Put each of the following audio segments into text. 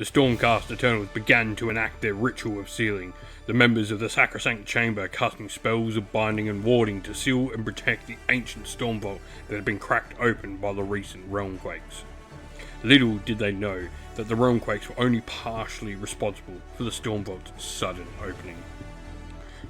The Stormcast Eternals began to enact their ritual of sealing, the members of the Sacrosanct Chamber casting spells of binding and warding to seal and protect the ancient storm vault that had been cracked open by the recent realmquakes. Little did they know that the realmquakes were only partially responsible for the storm vault's sudden opening.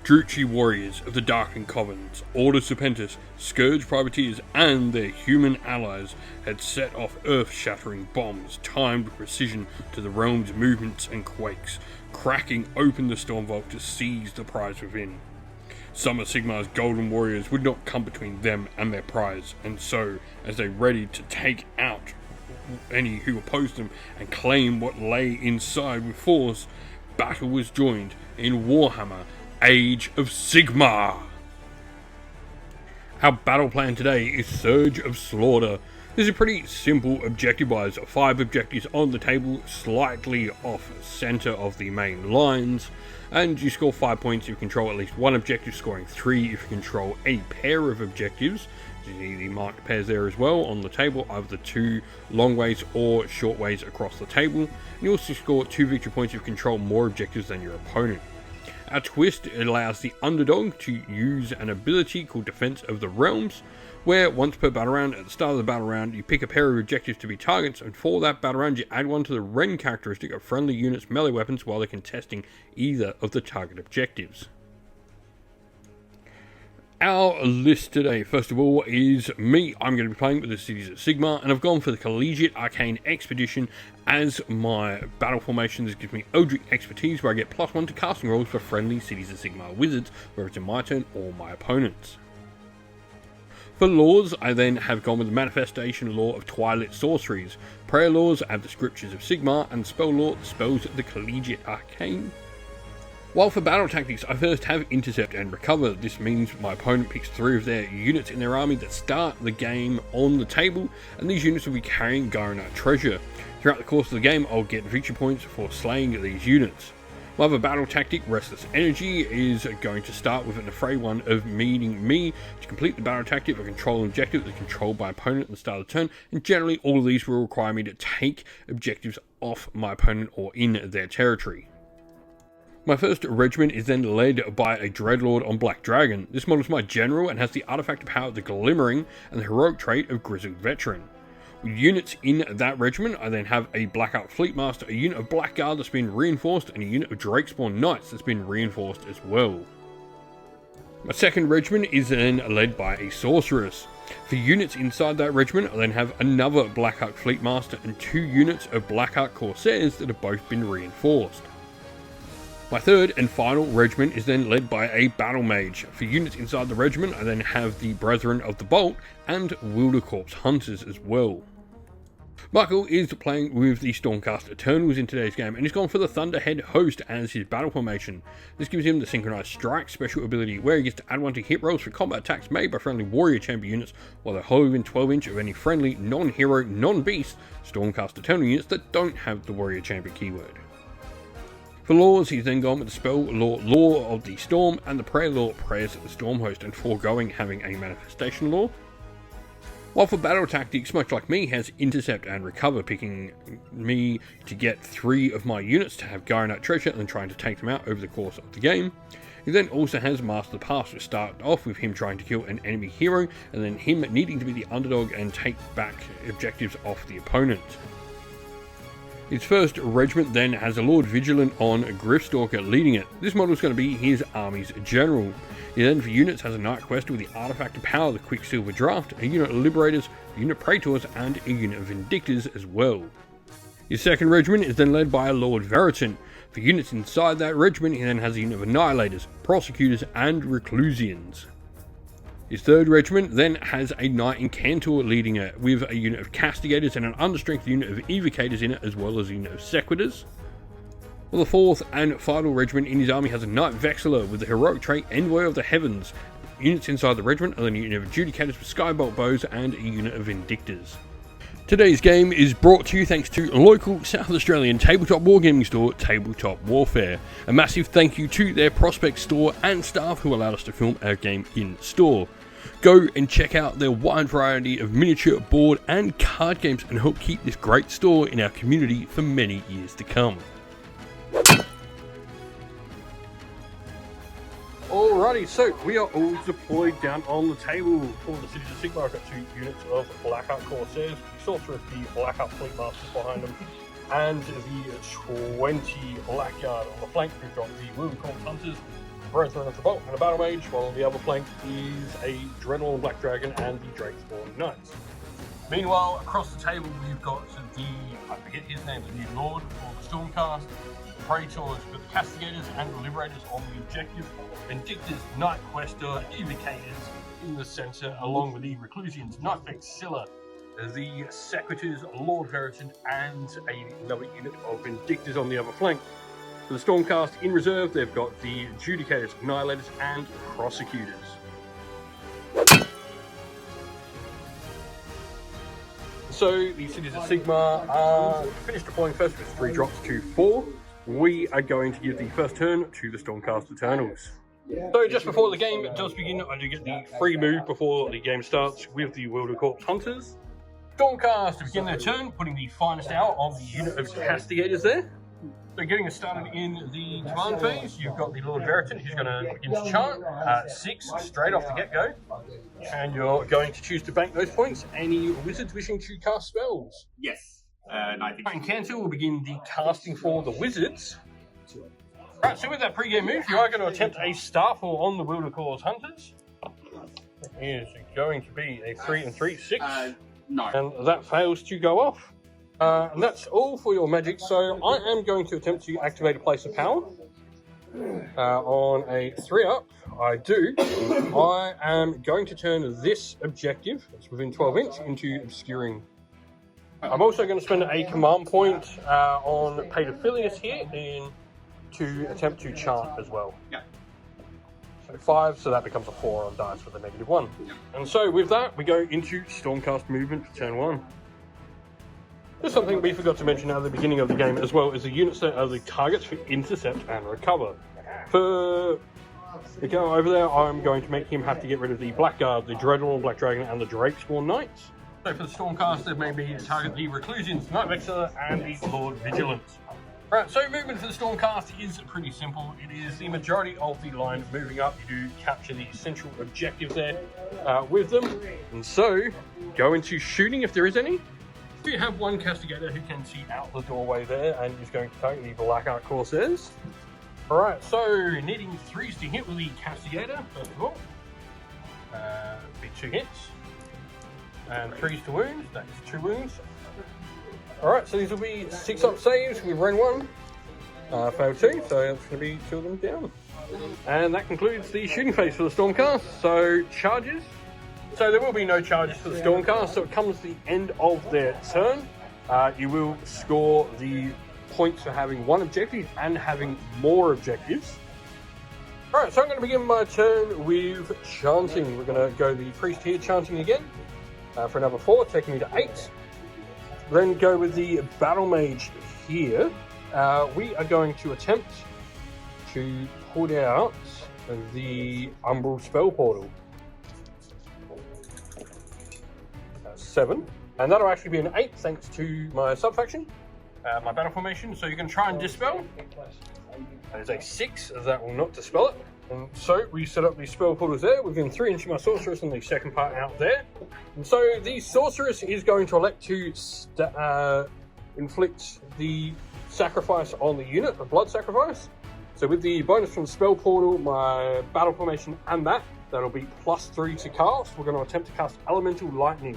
Druchii warriors of the Darkened Covenants, Order Serpentis, Scourge Privateers, and their human allies had set off earth-shattering bombs timed with precision to the realm's movements and quakes, cracking open the storm vault to seize the prize within. Some of Sigmar's golden warriors would not come between them and their prize, and so, as they readied to take out any who opposed them and claim what lay inside with force, battle was joined in Warhammer Age of Sigmar. Our battle plan today is Surge of Slaughter. This is a pretty simple objective-wise, 5 objectives on the table, slightly off centre of the main lines, and you score 5 points if you control at least one objective, scoring 3 if you control a pair of objectives. You see the marked pairs there as well on the table, either the 2 long ways or short ways across the table, and you also score 2 victory points if you control more objectives than your opponent. Our twist allows the underdog to use an ability called Defense of the Realms, where once per battle round, at the start of the battle round, you pick a pair of objectives to be targets, and for that battle round you add one to the Ren characteristic of friendly units' melee weapons while they're contesting either of the target objectives. Our list today, first of all, is me. I'm going to be playing with the cities of Sigmar, and I've gone for the Collegiate Arcane Expedition as my battle formation. This gives me Eldritch Expertise, where I get +1 to casting rolls for friendly cities of Sigmar wizards, whether it's in my turn or my opponent's. For laws, I then have gone with the Manifestation Law of Twilight Sorceries. Prayer laws, I have the Scriptures of Sigmar, and spell law, the spells of the Collegiate Arcane. While for battle tactics, I first have Intercept and Recover. This means my opponent picks 3 of their units in their army that start the game on the table, and these units will be carrying Garnite treasure. Throughout the course of the game, I'll get victory points for slaying these units. My other battle tactic, Restless Energy, is going to start with an affray one of needing me to complete the battle tactic of control an objective that's controlled by opponent at the start of the turn, and generally all of these will require me to take objectives off my opponent or in their territory. My first regiment is then led by a Dreadlord on Black Dragon. This model is my general and has the artifact power of the Glimmering and the heroic trait of Grizzled Veteran. With units in that regiment, I then have a Blackout Fleetmaster, a unit of Blackguard that's been reinforced, and a unit of Drakespawn Knights that's been reinforced as well. My second regiment is then led by a Sorceress. For units inside that regiment, I then have another Blackout Fleetmaster and 2 units of Blackout Corsairs that have both been reinforced. My third and final regiment is then led by a Battle Mage. For units inside the regiment, I then have the Brethren of the Bolt and Wildercorpse Hunters as well. Michael is playing with the Stormcast Eternals in today's game, and he's gone for the Thunderhead Host as his battle formation. This gives him the Synchronized Strike special ability, where he gets to add 1 to hit rolls for combat attacks made by friendly Warrior Chamber units, while they're wholly within 12 inch of any friendly, non-hero, non-beast Stormcast Eternal units that don't have the Warrior Chamber keyword. For laws, he's then gone with the spell law of the storm and the prayer law prayers of the storm host, and foregoing having a manifestation law. While for battle tactics, much like me, has Intercept and Recover, picking me to get 3 of my units to have Garnite treasure and then trying to take them out over the course of the game. He then also has Master the Past, which start off with him trying to kill an enemy hero, and then him needing to be the underdog and take back objectives off the opponent. His first regiment then has a Lord Vigilant on Gryffstalker leading it. This model is going to be his army's general. He then for units has a Knight Quest with the artifact of power, the Quicksilver Draft, a unit of Liberators, a unit of Praetors, and a unit of Vindictors as well. His second regiment is then led by a Lord Veritant. For units inside that regiment, he then has a unit of Annihilators, Prosecutors, and Reclusians. His third regiment then has a Knight Incantor leading it, with a unit of Castigators and an understrength unit of Evocators in it, as well as a unit of Sequitors. Well, the fourth and final regiment in his army has a Knight Vexillor with the heroic trait Envoy of the Heavens. Units inside the regiment are then a unit of Adjudicators with Skybolt Bows and a unit of Vindictors. Today's game is brought to you thanks to local South Australian tabletop wargaming store, Tabletop Warfare. A massive thank you to their Prospect store and staff who allowed us to film our game in store. Go and check out their wide variety of miniature, board and card games and help keep this great store in our community for many years to come. Alrighty, so we are all deployed down on the table for the Cities of Sigmar. I've got 2 units of Blackout Corsairs. We saw through the Blackout Fleet Masters behind them, and the 20 Blackguard on the flank. We've got the Will Corps Hunters, Brethren of the Bolt, and a Battle Mage, while on the other flank is a Dreadnought Black Dragon and the Drakespawn Knights. Meanwhile, across the table we've got the, I forget his name, the new Lord for the Stormcast, Praetors for the Castigators and the Liberators on the objective, Vindictors, Night Quester, Evocators in the centre, along with the Reclusians, Night Vexilla, the Sequitors, Lord Veritant, and another unit of Vindictors on the other flank. For the Stormcast in reserve, they've got the Judicators, Annihilators, and Prosecutors. So the Cities of Sigmar are finished deploying first with 3 drops to 4. We are going to give the first turn to the Stormcast Eternals. So just before the game does begin, I do get the free move before the game starts with the Wilder Corpse Hunters. Stormcast to begin their turn, putting the finest out of the unit of Castigators there. So getting us started in the command phase, you've got the Lord Veritant, who's going to begin to chant 6 straight off the get-go. And you're going to choose to bank those points. Any wizards wishing to cast spells? Yes. I think. And Cancel will begin the casting for the wizards. Right, so with that pre-game move, you are going to attempt a Starfall on the Wilder Corps Hunters. It is going to be a 3 and 3, 6. No. And that fails to go off. And that's all for your magic. So I am going to attempt to activate a Place of Power. On a 3-up, I do. I am going to turn this objective, that's within 12 inch, into Obscuring. I'm also going to spend a command point on Paedophilius here to attempt to chant as well. Yeah. So 5, so that becomes a 4 on dice with a -1. Yeah. And so with that, we go into Stormcast movement for turn 1. There's something we forgot to mention at the beginning of the game as well, is the units that are the targets for intercept and recover. For the guy over there, I'm going to make him have to get rid of the Blackguard, the Dreadnought Black Dragon, and the Drakespawn Knights. So for the Stormcast, they may be target the Reclusians, Night Vexilla, and the Lord Vigilance. Right, so movement for the Stormcast is pretty simple. It is the majority of the line moving up. You do capture the central objective there with them. And so, go into shooting if there is any. You have one Castigator who can see out the doorway there and is going to target the Blackout Corsairs. Alright, so needing 3s to hit with the Castigator, first of all. Be 2 hits. And 3s to wounds, that is 2 wounds. Alright, so these will be 6-up saves. We've run 1. Failed 2, so that's going to be 2 of them down. And that concludes the shooting phase for the Stormcast. So, charges. So there will be no charges for the Stormcast, so it comes to the end of their turn. You will score the points for having 1 objective and having more objectives. Alright, so I'm going to begin my turn with chanting. We're going to go the priest here, chanting again, for another 4, taking me to 8. Then go with the battle mage here. We are going to attempt to put out the Umbral Spell Portal. 7. And that'll actually be an 8 thanks to my subfaction, my battle formation. So you can try and dispel. That is a 6, as that will not dispel it. And so we set up the spell portals there within 3 inches of my sorceress and the second part out there. And so the sorceress is going to elect to inflict the sacrifice on the unit, a blood sacrifice. So with the bonus from the spell portal, my battle formation and that'll be +3 to cast. We're going to attempt to cast Elemental Lightning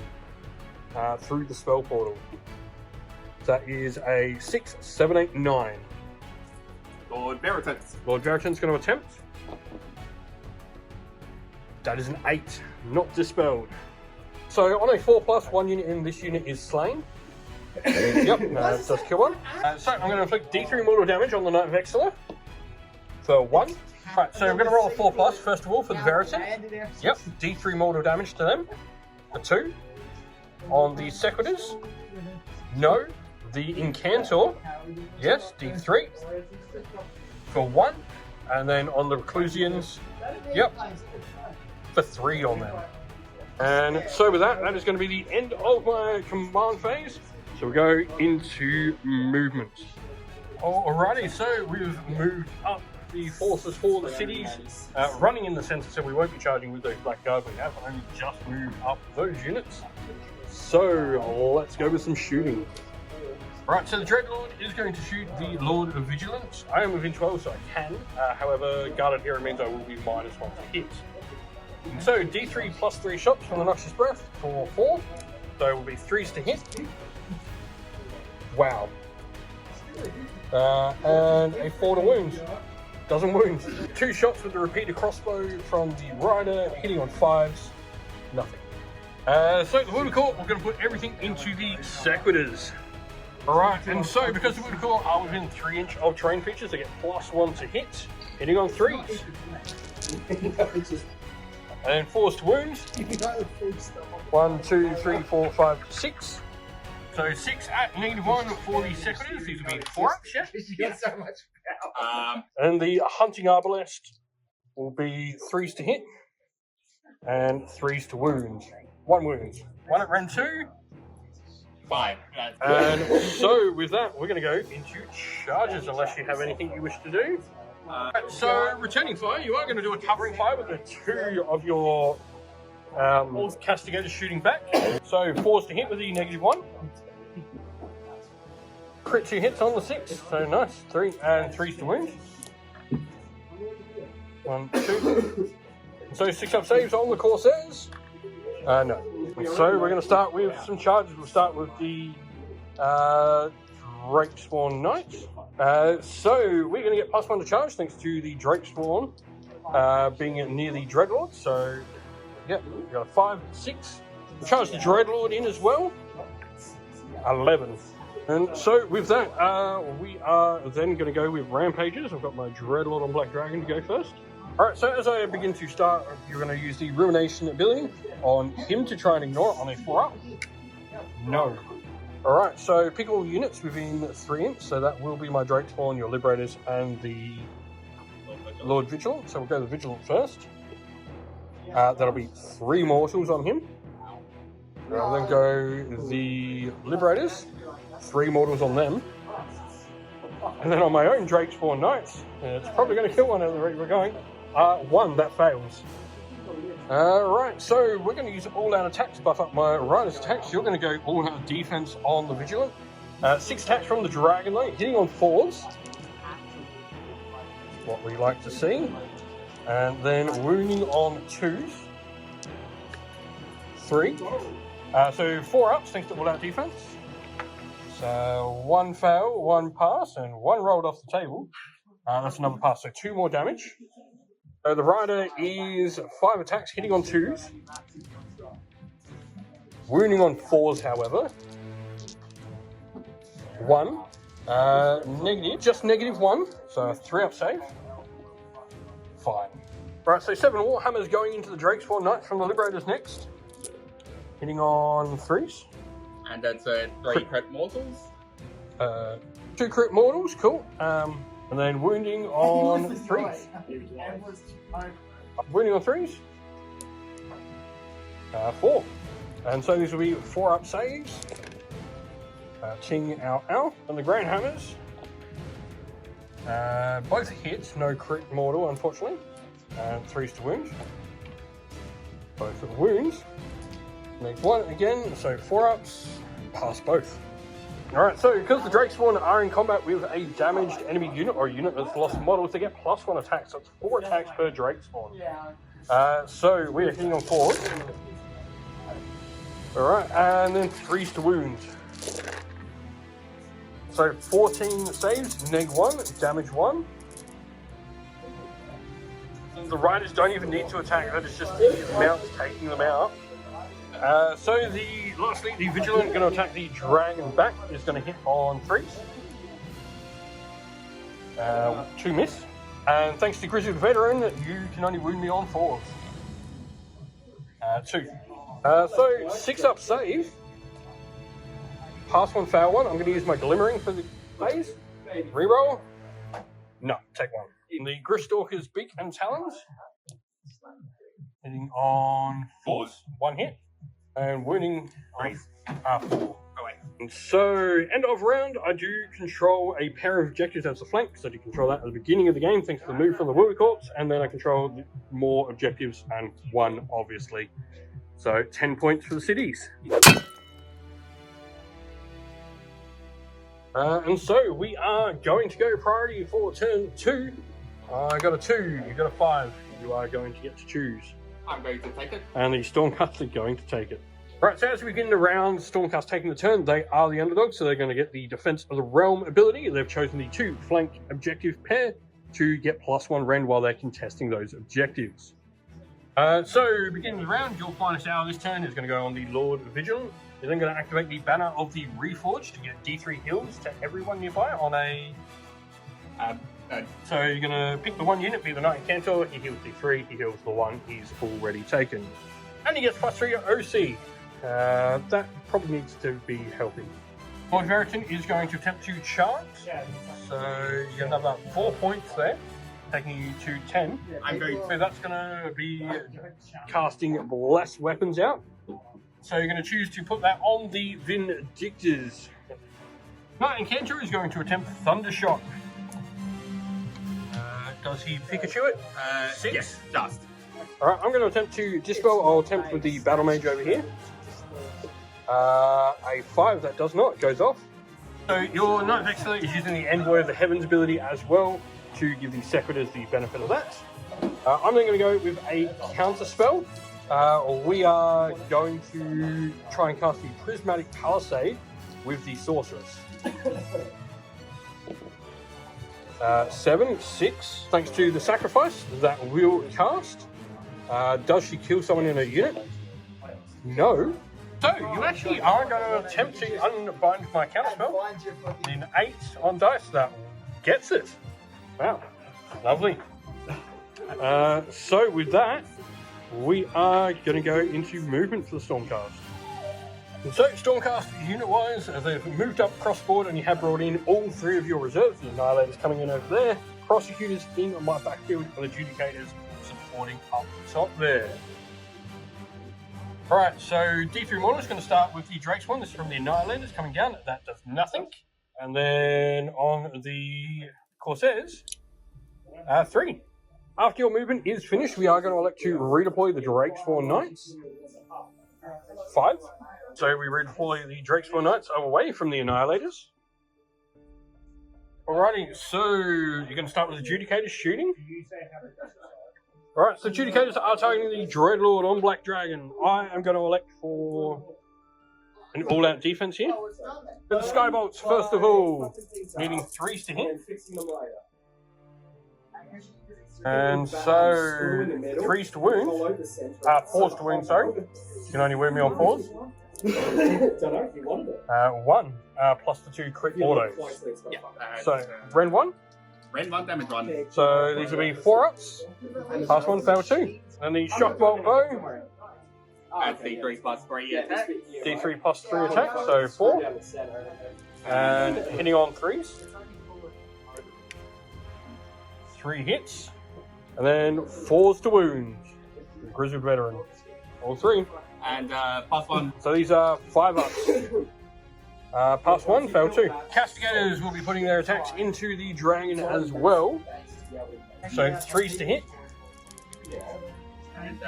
through the spell portal. That is a 6, 7, 8, 9. Lord Veritant. Lord Veritan's going to attempt. That is an 8, not dispelled. So on a 4+, 1 unit in this unit is slain. Yep, it does kill 1. So I'm going to inflict D3 mortal damage on the Night Vexilla for 1. Right, so I'm going to roll a 4+, first of all, for the Veritan. Yep, D3 mortal damage to them for 2. On the Sequitors, no. The Incantor, yes, D3 for 1. And then on the Reclusians, yep, for 3 on them. And so with that, that is going to be the end of my command phase. So we go into movements. Alrighty, so we've moved up the forces for the cities, running in the centre, so we won't be charging with those black guards we have, only just moved up those units. So let's go with some shooting. Right, so the Dreadlord is going to shoot the Lord of Vigilance. I am within 12, so I can. However, guarded hero means I will be -1 to hit. So D3 plus 3 shots from the Noxious Breath for 4. So it will be 3s to hit. Wow. And a 4 to wound. Doesn't wound. 2 shots with the repeated crossbow from the Rider, hitting on 5s. Nothing. So the Wounded Corps, we're going to put everything into the Sequitors. Alright, and so because the Wounded Corps are within 3 inch of terrain features, they get +1 to hit, hitting on 3s. And 4s to wound. 1, 2, 3, 4, 5, 6. So 6 at -1 for the Sequitors. These will be 4-ups, yeah? You get so much power. And the Hunting Arbalest will be 3s to hit and 3s to wound. 1 wound. 1 at Ren 2. 5. And so with that, we're going to go into charges, unless you have anything you wish to do. So returning fire, you are going to do a covering fire with the 2 of your castigators shooting back. So 4s to hit with the -1. Crit 2 hits on the 6, so nice. 3 and 3s to wound. 1, 2. So 6-up saves on the Corsairs. No. So we're going to start with some charges. We'll start with the Drakespawn Knights. So we're going to get +1 to charge thanks to the Drakespawn being near the Dreadlord. So yeah, we've got a 5, 6. We'll charge the Dreadlord in as well. 11. And so with that, we are then going to go with Rampages. I've got my Dreadlord on Black Dragon to go first. Alright, so as I begin to start, you're going to use the Rumination ability on him to try and ignore it on a 4-up. No. Alright, so pick all units within 3 inch, so that will be my Drakespawn, your Liberators, and the Lord Vigilant. So we'll go the Vigilant first. That'll be 3 mortals on him. I'll then go the Liberators, 3 mortals on them. And then on my own Drakespawn Knights, it's probably going to kill one at the rate we're going. 1, that fails. Right, so we're going to use all-out attacks to buff up my Rider's attacks. You're going to go all-out defense on the Vigilant. 6 attacks from the Dragon Knight, hitting on 4s. What we like to see. And then wounding on 2s. 3. So 4-ups thanks to all-out defense. So 1 fail, 1 pass, and 1 rolled off the table. That's another pass, so 2 more damage. So the Rider is 5 attacks, hitting on 2s. Wounding on 4s, however. 1. Negative, just -1, so a 3-up save. Fine. Right, so 7 Warhammers going into the Drakespawn Knights from the Liberators next. Hitting on 3s. And that's 3 crit mortals. 2 crit mortals, cool. And then wounding on 3s. Wounding on 3s. 4. And so these will be 4-up saves. Ting, ow, ow. And the Grand Hammers. Both hits, no crit mortal, unfortunately. And 3s to wound. Both of the wounds. Make 1 again, so 4-ups. Pass both. Alright, so because the Drakespawn are in combat with a damaged enemy unit or a unit that's lost models, they get +1 attacks, so it's 4 attacks per Drakespawn. So we are hitting on 4s. Alright, and then 3s to wound. So 14 saves, -1, damage 1. The Riders don't even need to attack, that is just the mounts taking them out. So lastly, the Vigilant going to attack the Dragon back, is going to hit on 3s. 2 miss. And thanks to Grizzled Veteran, you can only wound me on 4s. 2. So 6-up save. Pass 1, fail 1. I'm going to use my Glimmering for the phase. Reroll. No, take 1. In the Gristalker's Beak and Talons. Hitting on force, 1 hit. And wounding on 4. And so, end of round, I do control a pair of objectives as a flank, so I do control that at the beginning of the game, thanks to the move from the Willy Corps, and then I control more objectives, and 1, obviously. So, 10 points for the cities. And so, we are going to go priority for turn 2. I got a 2, you got a 5. You are going to get to choose. I'm going to take it. And the Stormcast are going to take it. Right, so as we begin the round, Stormcast taking the turn, they are the underdogs, so they're going to get the Defense of the Realm ability. They've chosen the 2 flank objective pair to get +1 rend while they're contesting those objectives. So, beginning the round, your finest hour this turn is going to go on the Lord Vigilant. You're then going to activate the Banner of the Reforged to get D3 heals to everyone nearby on a... So you're going to pick the 1 unit, be the Knight Incantor, he heals D3, he heals the 1 he's already taken. And he gets +3 OC. That probably needs to be helping. Lord Veritan is going to attempt to charge, so you get another 4 points there, taking you to 10. So that's going to be casting less weapons out. So you're going to choose to put that on the Vindictors. Knight Incantor is going to attempt Thundershock. Does he Pikachu it? 6? Yes, just. Alright, I'm going to attempt to Dispel. I'll attempt with the Battle Mage over here. A 5, that does not, goes off. So your Knight Vexillate is using the Envoy of the Heavens ability as well to give the Sequitors the benefit of that. I'm then going to go with a counter spell. We are going to try and cast the Prismatic Palisade with the Sorceress. 7, 6, thanks to the sacrifice that will cast. Does she kill someone in a unit? No. So, you actually are going to attempt to unbind my counterspell. In 8 on dice, that gets it. Wow, lovely. So, with that, we are going to go into movement for the Stormcast. And so, Stormcast, unit-wise, as they've moved up cross-board and you have brought in all 3 of your reserves, the Annihilators coming in over there, Prosecutors in my backfield, and Adjudicators supporting up top there. Alright, so D3 Mortal is going to start with the Drake's one. This is from the Annihilators coming down. That does nothing. And then on the Corsairs, 3. After your movement is finished, we are going to elect to redeploy the Drakespawn Knights. 5. So we redeploy the Drakespawn Knights away from the Annihilators. Alrighty, so you're going to start with Adjudicators shooting. Alright, so Adjudicators are targeting the Dreadlord on Black Dragon. I am going to elect for an all-out defense here. For the Skybolts, first of all, needing 3s to hit. And so, 3s to wound. 4s to wound, sorry. You can only wound me on 4s. 1, plus the 2 crit autos. Yeah. So, Rend 1. Rend 1, damage 1. So, these will be 4-ups. Pass 1, fail 2. And the Shockbolt Bow. D3 plus 3 attack. D3 plus 3 attack, so 4. And hitting on 3s. 3 hits. And then 4s to wound. Grizzled Veteran. All 3. And plus 1. So these are 5-ups. Pass 1, fail 2. Castigators will be putting their attacks into the dragon as well. So 3s to hit. And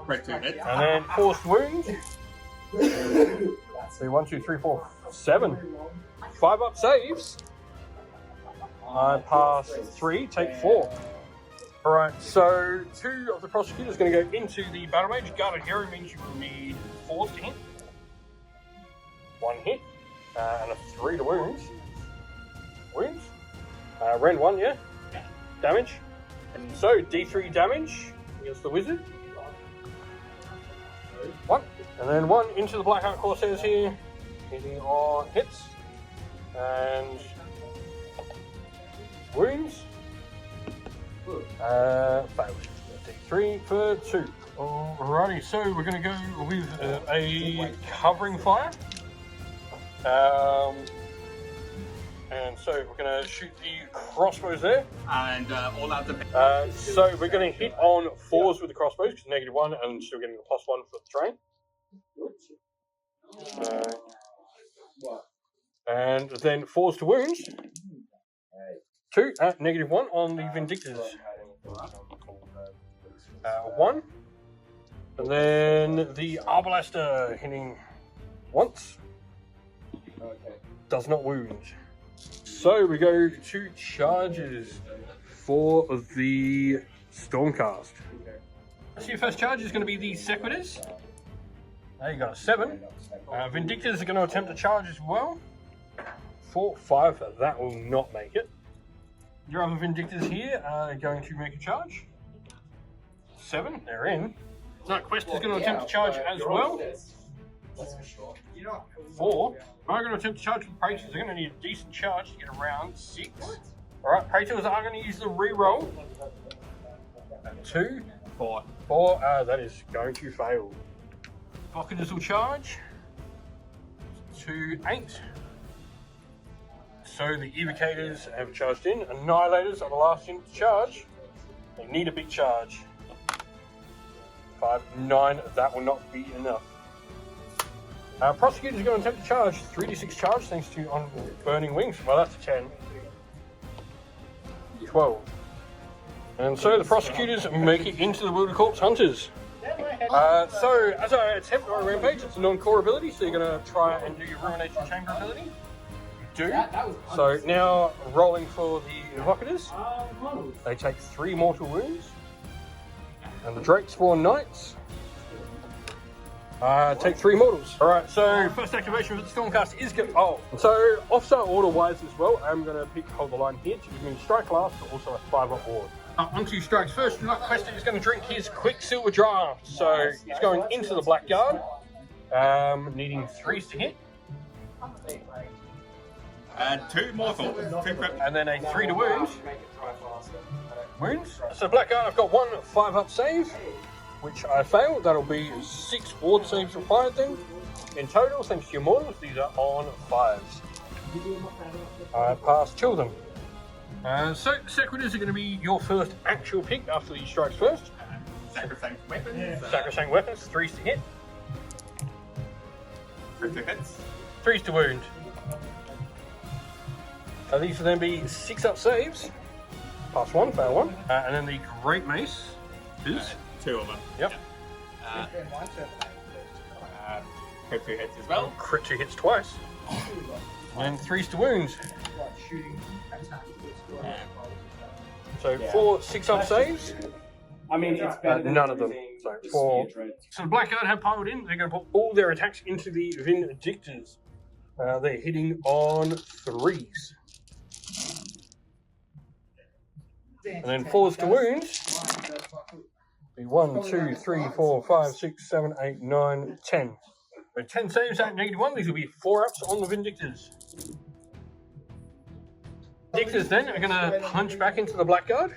crit 2 hits. And then 4s to wound. So 1, 2, 3, 4, 7. 5-up saves. I pass 3, take 4. Alright, so 2 of the Prosecutors are going to go into the Battle Mage. Guarded Hero means you will need 4s to hit. 1 hit. And a 3 to wounds. Wounds. Rend 1, yeah? Damage. So, D3 damage against the Wizard. 1. And then 1 into the Blackheart Corsairs here. Hitting on hits. And wounds. Failed. D3 for 2. Alrighty, so we're going to go with a covering fire. And so we're going to shoot the crossbows there. And all out the. So we're going to hit on 4s with the crossbows, because -1, and still getting a +1 for the train. And then 4s to wounds. 2 at -1 on the Vindictors. 1. And then the Arbalaster hitting once. Does not wound. So we go to charges for the Stormcast. So your first charge is going to be the Sequitors. There you got a 7. Vindictors are going to attempt to charge as well. 4, 5, that will not make it. Your other Vindictors here are going to make a charge. 7, they're in. No, Quest is going to attempt to charge as well. 4, I'm going to attempt to charge with Praetors. They're going to need a decent charge to get around 6. Alright, Praetors are going to use the reroll. 2, 4, that is going to fail. Evocators will charge. 2, 8. So the Evocators have charged in. Annihilators are the last unit to charge. They need a big charge. 5, 9, that will not be enough. Prosecutors are going to attempt to charge. 3d6 charge thanks to on burning wings. Well, that's a 10. 12. And so the Prosecutors make it into the Wilder Corpse Hunters. So as I attempt my rampage, it's a non-core ability, so you're going to try and do your Ruination Chamber ability. You do. So now rolling for the Evocators. They take 3 mortal wounds. And the Drakespawn Knights take 3 mortals. Alright, so first activation of the Stormcast is good. Oh, so officer order wise as well, I'm going to pick Hold the Line here to give me strike last, but also a 5-up ward. Onto strikes first, Quest is going to drink his Quicksilver Draft. So he's going into the Blackguard, needing 3s to hit. 2 mortal. 2 crit. And then a 3 to wound. Wounds. So Blackguard, I've got 1 5-up save, which I failed. That'll be 6 ward saves required then. In total, thanks to your mortals, these are on 5s. I passed 2 of them. So Sequitors are going to be your first actual pick after the strikes first. Sacrosanct weapons. Sacrosanct weapons, 3s to hit. 3 hits. 3s to wound. These will then be 6-up saves. Pass 1, fail 1. And then the Great Mace is 2 of them. Yep. Crit 2 hits as well. Crit 2 hits twice. And 3s to wound. So 4 6-up saves. I mean, it's better none of them. So 4. So the Blackguard have piled in. They're going to put all their attacks into the Vindictors. They're hitting on 3s. And then 4s to wound. Be 1, 2, 3, 4, 5, 6, 7, 8, 9, 10. So 10 saves at -1. These will be 4-ups on the Vindictors. Vindictors then are going to punch back into the Blackguard.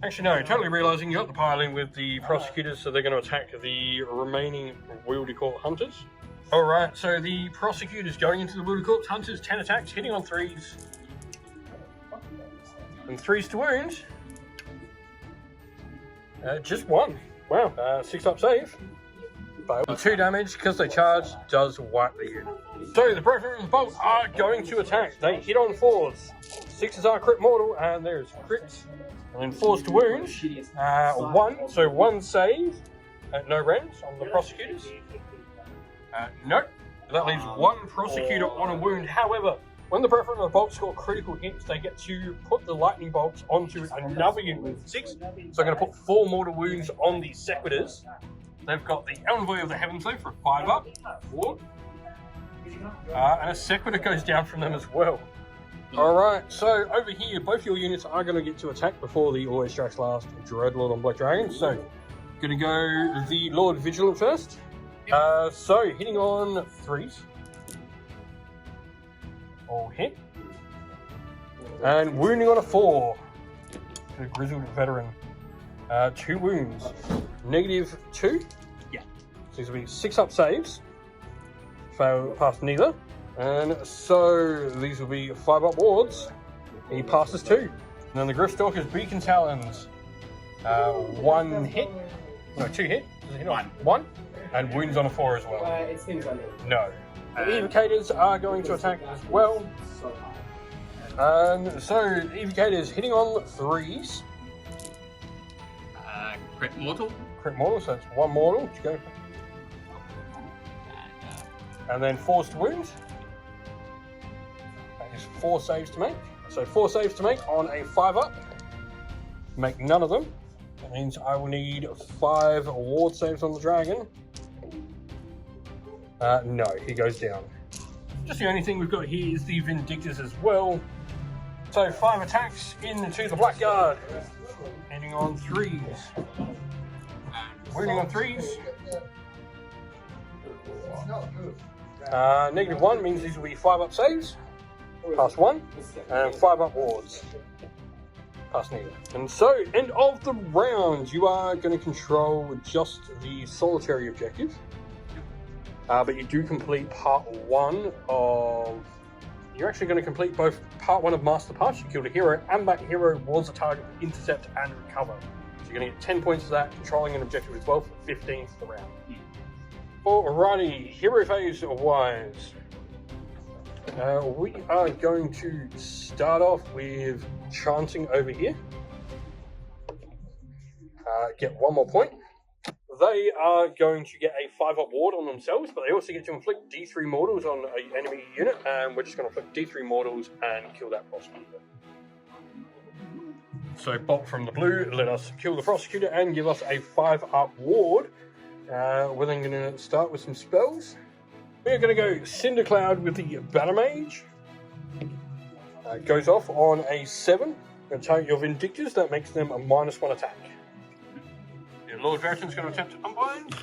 Actually, no, totally realising you got the pile in with the Prosecutors, so they're going to attack the remaining Wilder Corpse Hunters. Alright, so the Prosecutors going into the Wilder Corpse Hunters, 10 attacks, hitting on 3s. And 3s to wound. Just 1. Wow, 6-up save. But 2 damage, because they charge, does wipe the unit. So the Broker and the Bolt are going to attack. They hit on 4s. 6s are crit mortal, and there's crits. And then 4s to wound. 1, so 1 save. No rends on the Prosecutors. Nope. That leaves 1 Prosecutor on a wound. However, when the Preferent and the Bolt score critical hits, they get to put the Lightning Bolts onto another unit with 6. So I'm going to put 4 mortal wounds on the Sequitors. They've got the Envoy of the Heavens there for a 5-up. And a Sequitur goes down from them as well. Alright, so over here, both your units are going to get to attack before the Always Strikes Last Dreadlord on Black Dragon. So, going to go the Lord Vigilant first. So, hitting on 3s. All hit. And wounding on a 4. The Grizzled Veteran. 2 wounds. -2. Yeah. So these will be 6-up saves. Fail past neither. And so these will be 5-up wards. He passes 2. And then the Gristalker's Beacon Talons. 1 hit. No, 2 hit. Does it hit on 1? And wounds on a 4 as well. It seems like it. No. The Evocators are going to attack as well. And so Evocators hitting on 3s. Crit mortal. Crit mortal, so that's 1 mortal to go. And then 4s to wound. That is 4 saves to make. So 4 saves to make on a 5-up. Make none of them. That means I will need 5 ward saves on the dragon. No, he goes down. Just the only thing we've got here is the Vindictors as well. So 5 attacks into the Blackguard. Ending on 3s. Wounding on 3s. -1 means these will be 5-up saves. Pass 1. And 5-up wards. Pass neither. And so, end of the round. You are going to control just the solitary objective. But you do complete part 1 of... You're actually going to complete both part 1 of Master Pass. You killed a hero, and that hero was a target to intercept and recover. So you're going to get 10 points for that, controlling an objective as well for 15 for the round. Alrighty, hero phase wise. We are going to start off with chanting over here. Get 1 more point. They are going to get a 5-up ward on themselves, but they also get to inflict D3 mortals on an enemy unit, and we're just going to inflict D3 mortals and kill that prosecutor. So Bolt from the blue, let us kill the prosecutor and give us a 5-up ward. We're then going to start with some spells. We're going to go Cinder Cloud with the Banner Mage. Goes off on a 7. Going to target your Vindictors, that makes them a -1 attack. Lord Veritan's going to attempt to unbind.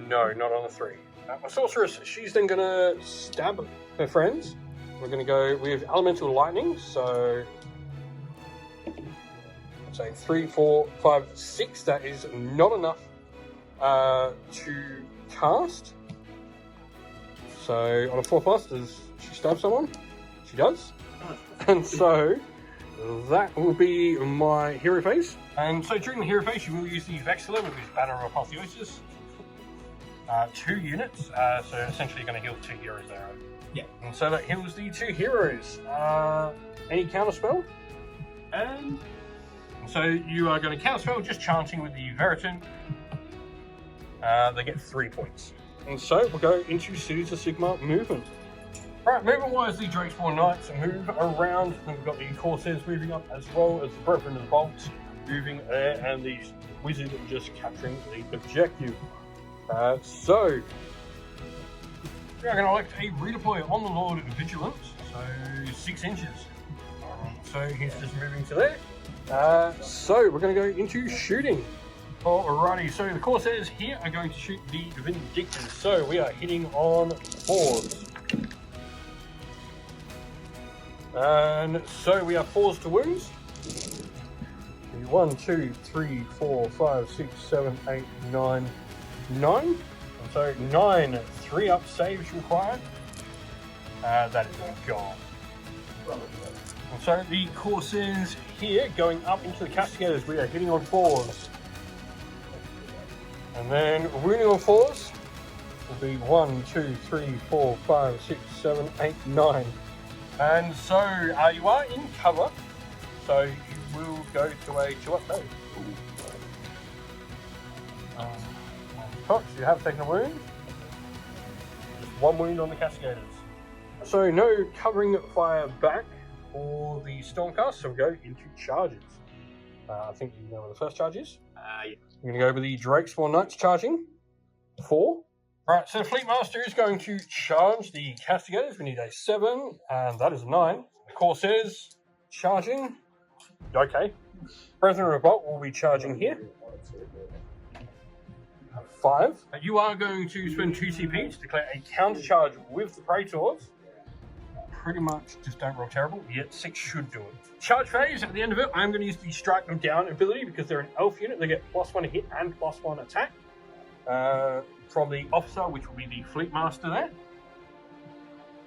No, not on a 3. My Sorceress, she's then going to stab her friends. We're going to go with Elemental Lightning, so... Let's say 3, 4, 5, 6. That is not enough to cast. So, on a 4 plus, does she stab someone? She does. And so... that will be my hero phase. And so during the hero phase, you will use the Vexilla with his Banner of Apotheosis. 2 units, so essentially you're going to heal 2 heroes there. Yeah. And so that heals the 2 heroes. Any counterspell? And so you are going to counterspell just chanting with the Veritan. They get 3 points. And so we'll go into Cities of Sigmar movement. Right, movement-wise, the Drakespawn Knights move around. Then we've got the Corsairs moving up, as well as the Brethren of the Bolts moving there, and the Wizard just capturing the objective. So, we are going to elect a redeploy on the Lord of Vigilance, so 6 inches. So he's just moving to there. So we're going to go into shooting. Alrighty, so the Corsairs here are going to shoot the Vindictors. So we are hitting on 4s. And so we have 4s to wounds. 1, 2, 3, 4, 5, 6, 7, 8, 9, 9. And so 9 3-up saves required. That is gone. And so the Corsairs here going up into the Castigators, we are hitting on 4s. And then wounding on 4s will be 1, 2, 3, 4, 5, 6, 7, 8, 9. And so you are in cover, so you will go to a 2-up phase. Cox, you have taken a wound. Just 1 wound on the Cascaders. So no covering fire back for the Stormcast, so we'll go into charges. I think you know what the first charge is. Yeah. We're going to go over the Drakespawn Knights charging. 4. Right, so the Fleet Master is going to charge the Castigators. We need a 7, and that is a 9. The Corsairs charging. Okay. Brethren of Revolt will be charging here. 5. You are going to spend 2 CP to declare a counter charge with the Praetors. Pretty much just don't roll terrible, yet 6 should do it. Charge phase, at the end of it, I'm going to use the Strike Them Down ability because they're an elf unit. They get +1 hit and +1 attack. From the officer, which will be the Fleet Master there.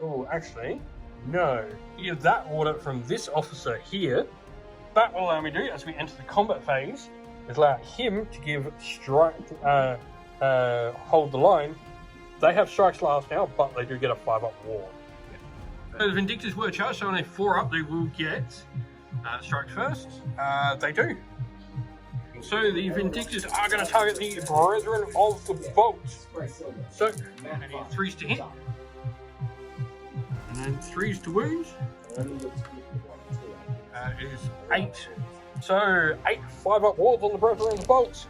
Oh, actually, no. Give that order from this officer here. That will allow me to do, as we enter the combat phase, is allow him to give strike, hold the line. They have strikes last now, but they do get a 5-up war. So the Vindictors were charged, so on a 4-up they will get strikes first. They do. And so the Vindictors are going to target the Brethren of the Bolt. So, I need 3s to hit. And then 3s to wound. Is 8. So 8 5-up wars on the Brethren of the Bolt.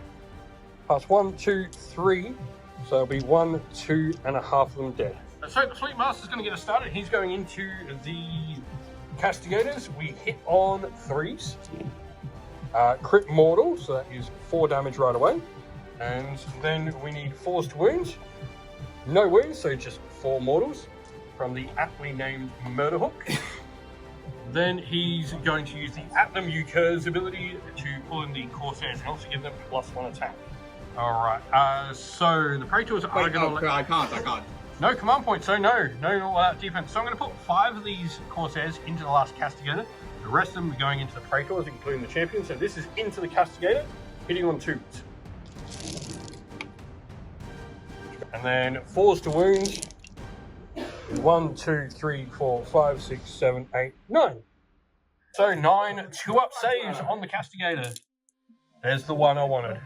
Plus 1, 2, 3. So there'll be 1, 2, and a half of them dead. So the Fleet Master's going to get us started. He's going into the Castigators. We hit on 3s. Crit mortal, so that is 4 damage right away. And then we need 4s to wound. No wounds, so just 4 mortals from the aptly named Murder Hook. Then he's going to use the Atnam Ukers ability to pull in the Corsairs and also give them +1 attack. Alright, so the Praetors are going to... I can't. No command point, so no defense. So I'm going to put 5 of these Corsairs into the last Castigator. The rest of them are going into the Praetors, including the champion. So this is into the Castigator, hitting on 2s. And then 4s to wound. 1, 2, 3, 4, 5, 6, 7, 8, 9. So 9 2-up saves on the Castigator. There's the one I wanted.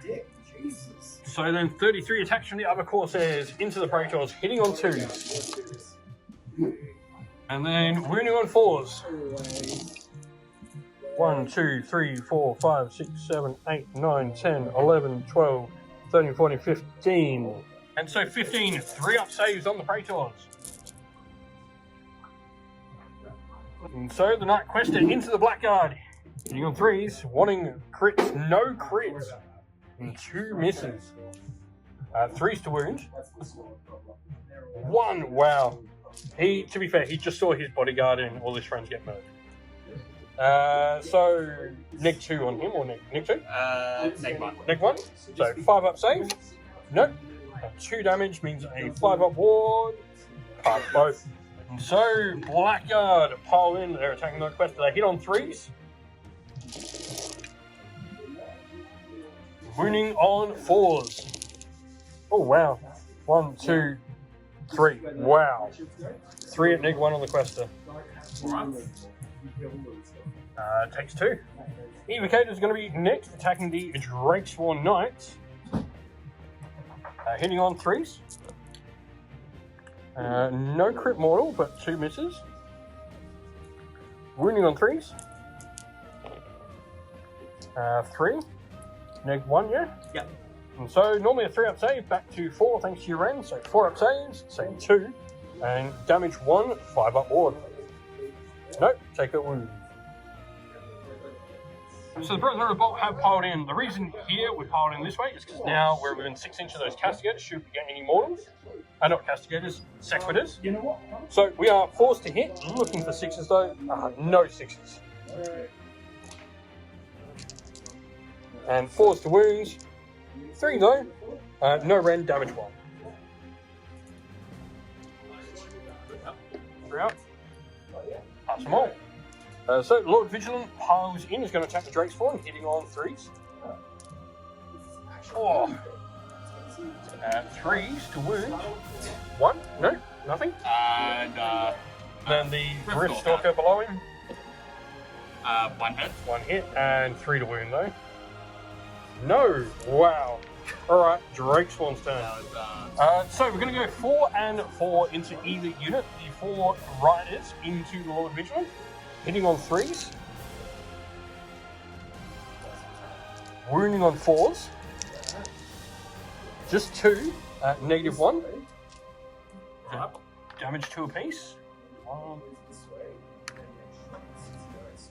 So then 33 attacks from the other Corsairs into the Praetors, hitting on 2s. And then wounding on 4s. 1, 2, 3, 4, 5, 6, 7, 8, 9, 10, 11, 12, 13, 14, 15. And so 15 3-up saves on the Praetors. And so the Knight Quester into the Blackguard, hitting on 3s, wanting crits, no crits, and 2 misses. 3s to wound. 1, wow. To be fair, he just saw his bodyguard and all his friends get murdered. So, neg 2 on him, or neg 2? Neg 1. Neg 1. So, 5-up save. Nope. 2 damage means a 5-up ward. Pass both. And so, Blackguard pile in. They're attacking the Quester. They hit on 3s. Wounding on 4s. Oh, wow. 1, 2, 3. Wow. 3 at neg 1 on the Quester. Takes 2. Evocator is going to be next, attacking the Drakesworn Knights. Hitting on 3s. No crit mortal, but 2 misses. Wounding on 3s. 3. Neg 1, yeah? Yep. And so normally a 3-up save, back to 4 thanks to your Ren. So 4-up saves, save 2. And damage 1, 5-up ward. Nope, take a wound. So the Brethren of the Bolt have piled in. The reason here we piled in this way is because now we're within 6 inches of those Castigators. Should we get any mortals? Not Castigators, Sequitors. So we are forced to hit, looking for 6s though. No 6s. And 4s to wounds. 3 though. No Ren, damage 1. 3 up. Pass them all. So Lord Vigilant piles in, is going to attack the Drakespawn, hitting on 3s. 3s to wound. 1? No, nothing. And Then the Grimstalker below him. 1 hit. 1 hit, and 3 to wound though. No! Wow. Alright, Drakespawn's turn. So we're going to go 4 and 4 into either unit. The 4 riders into the Lord Vigilant. Hitting on 3s. Wounding on 4s. Just 2 at negative 1. Damage 2 apiece.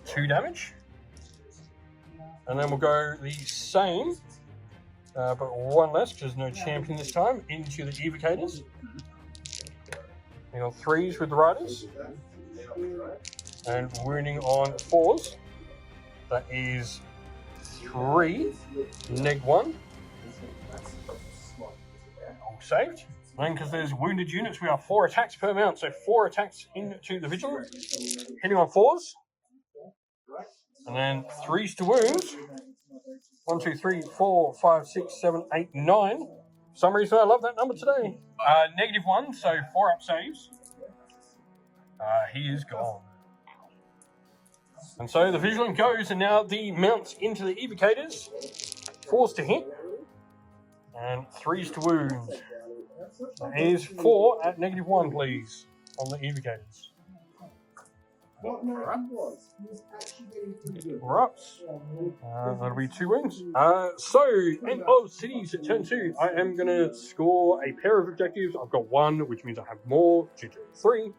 2 damage. And then we'll go the same, but 1 less because there's no champion this time, into the Evocators. Hitting on 3s with the riders. And wounding on 4s. That is 3, neg 1. All saved. Then, because there's wounded units, we are 4 attacks per mount, so 4 attacks into the Vigilant, hitting on 4s. And then 3s to wounds. 1, 2, 3, 4, 5, 6, 7, 8, 9. For some reason, I love that number today. -1, so 4 up saves. He is gone. And so the Vigilant goes, and now the mounts into the Evocators. 4s to hit, and 3s to wound. That is 4 at -1, please, on the Evocators. Corrupts. That'll be 2 wounds. So, end of cities at turn 2. I am going to score a pair of objectives. I've got 1, which means I have more, due to 3.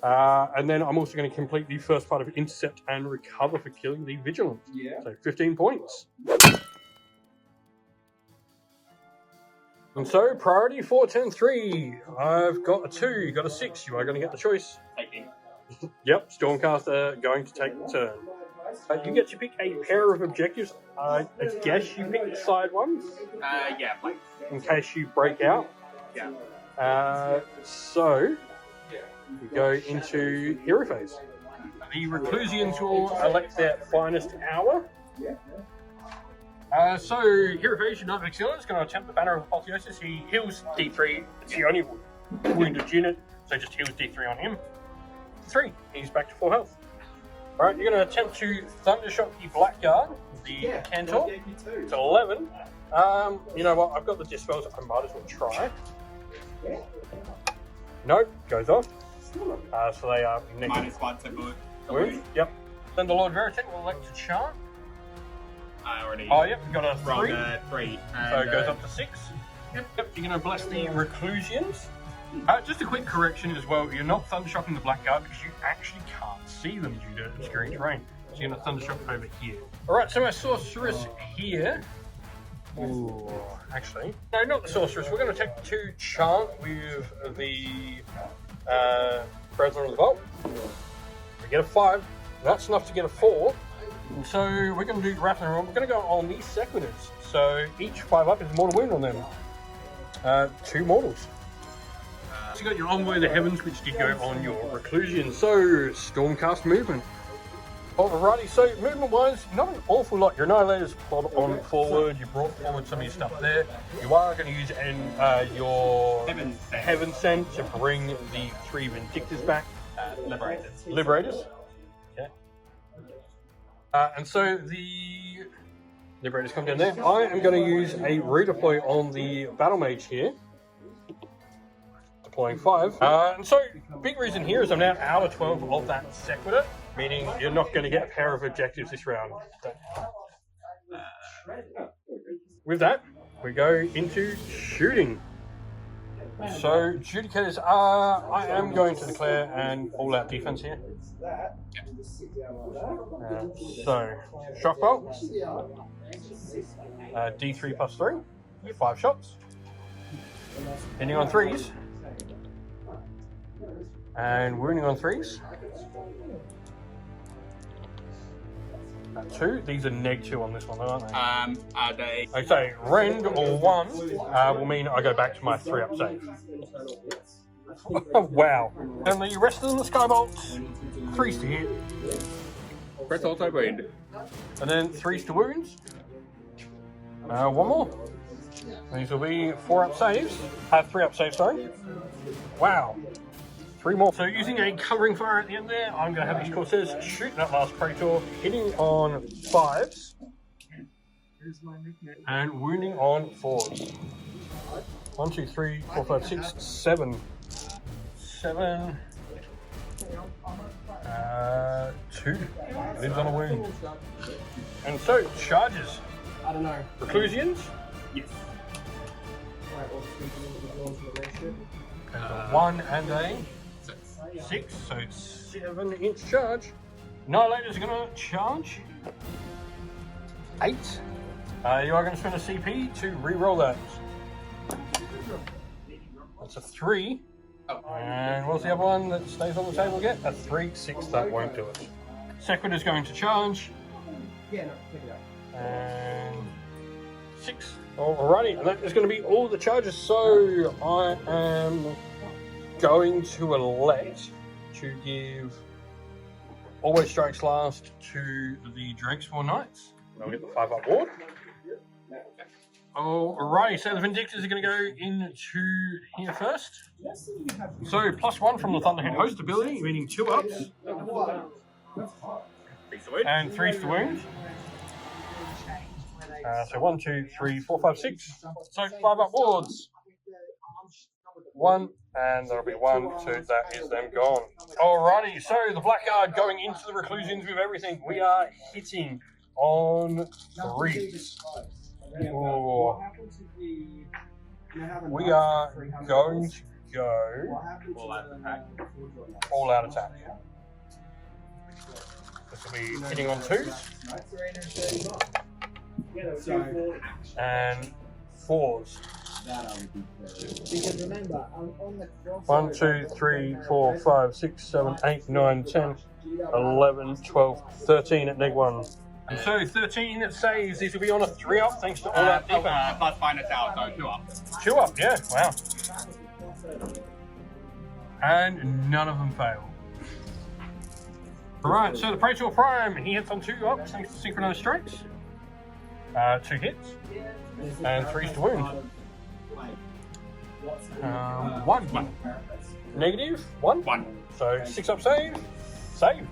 And then I'm also going to complete the first part of Intercept and Recover for killing the Vigilant. Yeah. So 15 points. And so, priority for turn 3. I've got a 2, you got a 6. You are going to get the choice. Taking. Yep, Stormcaster going to take the turn. You get to pick a pair of objectives. I guess you pick the side ones? Yeah, please. In case you break out. Yeah. So, we go into hero phase. The Reclusians will elect their finest hour. So, hero phase, your Knight of Exilius is going to attempt the Banner of Apotheosis. He heals D3. It's the only wounded unit, so just heals D3 on him. 3. He's back to full health. Alright, you're going to attempt to Thundershock the Blackguard, the Cantor, to 11. You know what, I've got the Dispels, I might as well try. Nope, goes off. So they are -1 to wound. Yep. Then the Lord Veritek will elect to chant. I already. Oh, yep, got a 3. Rolled a 3. So it goes up to 6. Yep, you're going to bless the Reclusians. Just a quick correction as well, you're not Thundershocking the Blackguard because you actually can't see them due to obscuring terrain. So you're going to Thundershock over here. Alright, so our Sorceress here. Ooh, actually. No, not the Sorceress. We're going to take 2 chant with the Brethren of the Vault. We get a 5. That's enough to get a 4. And so we're going to do Wrath and We're going to go on these Sequitors. So each 5 up is a mortal wound on them. 2 mortals. So you got your Envoy of the Heavens, which did go on your Reclusion. So, Stormcast movement. Alrighty, so movement-wise, not an awful lot. Your Annihilators plod on forward. You brought forward some of your stuff there. You are going to use your Heaven Sent to bring the 3 Vindictors back. Liberators. Okay. And so the Liberators come down there. I am going to use a redeploy on the Battle Mage here. Deploying 5. And so, big reason here is I'm now out of 12 of that Sequitur, meaning you're not going to get a pair of objectives this round. With that, we go into shooting. So, Judicators are, I am going to declare an all-out defense here. So, Shock Bolt, D3 plus 3, 5 shots, hitting on 3s. And wounding on 3s. 2. These are -2 on this one, though, aren't they? Are they? I say rend or 1 will mean I go back to my 3 up save. Wow. And the rest of them, the Skybolts, 3s to hit. Press also wound. And then 3s to wounds. 1 more. These will be 4 up saves. 3 up saves, sorry. Wow. 3 more. So using a covering fire at the end there, I'm going to have these Corsairs shooting at last Praetor, hitting on 5s, and wounding on 4s. 1, 2, 3, 4, 5, 6, 7. 7. 2. Lives on a wound. And so, charges. I don't know. Reclusians. Yes. 1 and a 6, so 7-inch charge. Annihilators are going to charge. 8. You are going to spend a CP to re-roll that. That's a 3. And what's the other one that stays on the table get? A 3, 6, that won't do it. Sequit is going to charge. And 6. Alrighty, and that is going to be all the charges. So I am going to elect to give Always Strikes Last to the Drakespawn Knights. I'll get the 5-up ward. Alrighty, so the Vindictors are going to go into here first. So +1 from the Thunderhead Host ability, meaning 2 ups. And 3's to wound. So 1, 2, 3, 4, 5, 6. So 5-up wards. 1, and that'll be 1, 2, that is them gone. Alrighty, so the Blackguard going into the Reclusions with everything. We are hitting on 3s. Ooh. We are going to go all out attack. This will be hitting on 2s and 4s. 1, 2, 3, 4, 5, 6, 7, 8, 9, 10, 11, 12, 13 at -1. And so 13 at saves. These will be on a 3-up thanks to all that defense. Plus finest out, so 2-up. 2-up, yeah, wow. And none of them fail. Alright, so the Praetor Prime, he hits on 2 ups thanks to synchronized strikes. 2 hits. And 3's to wound. 1. Negative 1. 1. So 6-up save. Saved.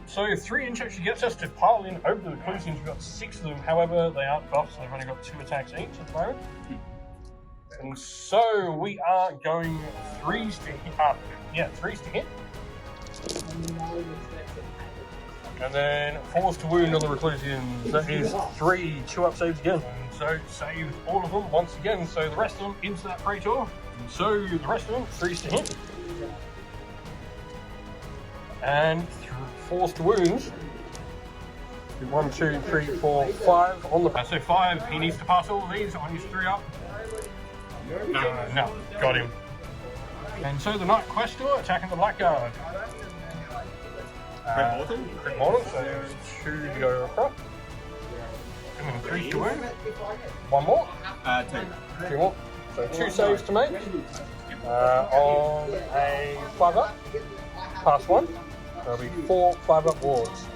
So 3 inch actually gets us to pile in over the Reclusions. We've got 6 of them. However, they aren't buffed, so they've only got 2 attacks each at the moment. And so we are going 3s to hit. 3s to hit. And then 4s to wound on the Reclusions. That is 3 2-up saves again. And so saved all of them once again. So the rest of them into that Praetor. And so the rest of them 3s to hit. And 4s to wound. 1, 2, 3, 4, 5 on the. So 5. He needs to pass all of these on his 3-up. No, got him. And so the Knight Questor attacking the Blackguard. Crit mortal, so 2 to go across. And then 3 to wound. 1 more. 2. 2 more. So 2 saves to make. On a 5-up. Pass 1. That'll be 4 5-up wards.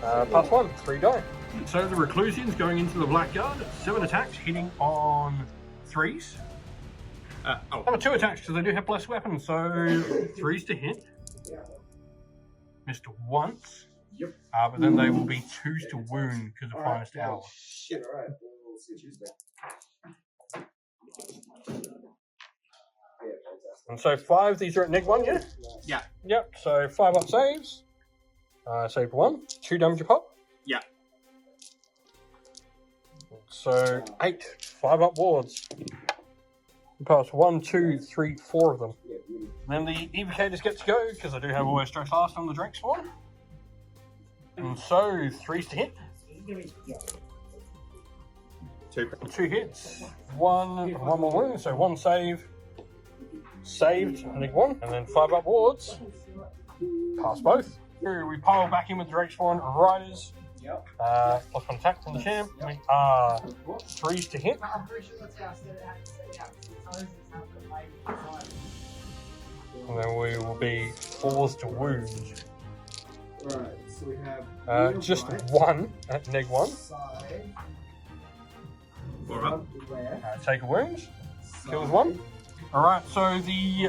Pass 1, 3 die. So the Reclusions going into the Blackguard. 7 attacks, hitting on 3s. Number 2 attacks because they do have blessed weapons. So 3s to hit. Missed once. Yep. But then they will be 2s to wound because of finest hour. Shit, alright. And so 5, these are at -1, yeah? Yeah. Yep, so 5-up saves. Saved 1, 2 damage a pop. Yeah. So 8 5-up wards. Pass 1, 2, 3, 4 of them. And then the Evocators get to go because I do have Always Strikes Last on the Drakespawn. And so 3s to hit. 2 hits. 1 more wound, so 1 save. Saved, I think 1. And then 5-up wards. Pass both. We pile back in with the Drakespawn Riders. +1 attack from the champ. We are 3s to hit. And then we will be 4s to wound. Right, so we have just 1 at -1. Take a wound. Kills 1. Alright, so the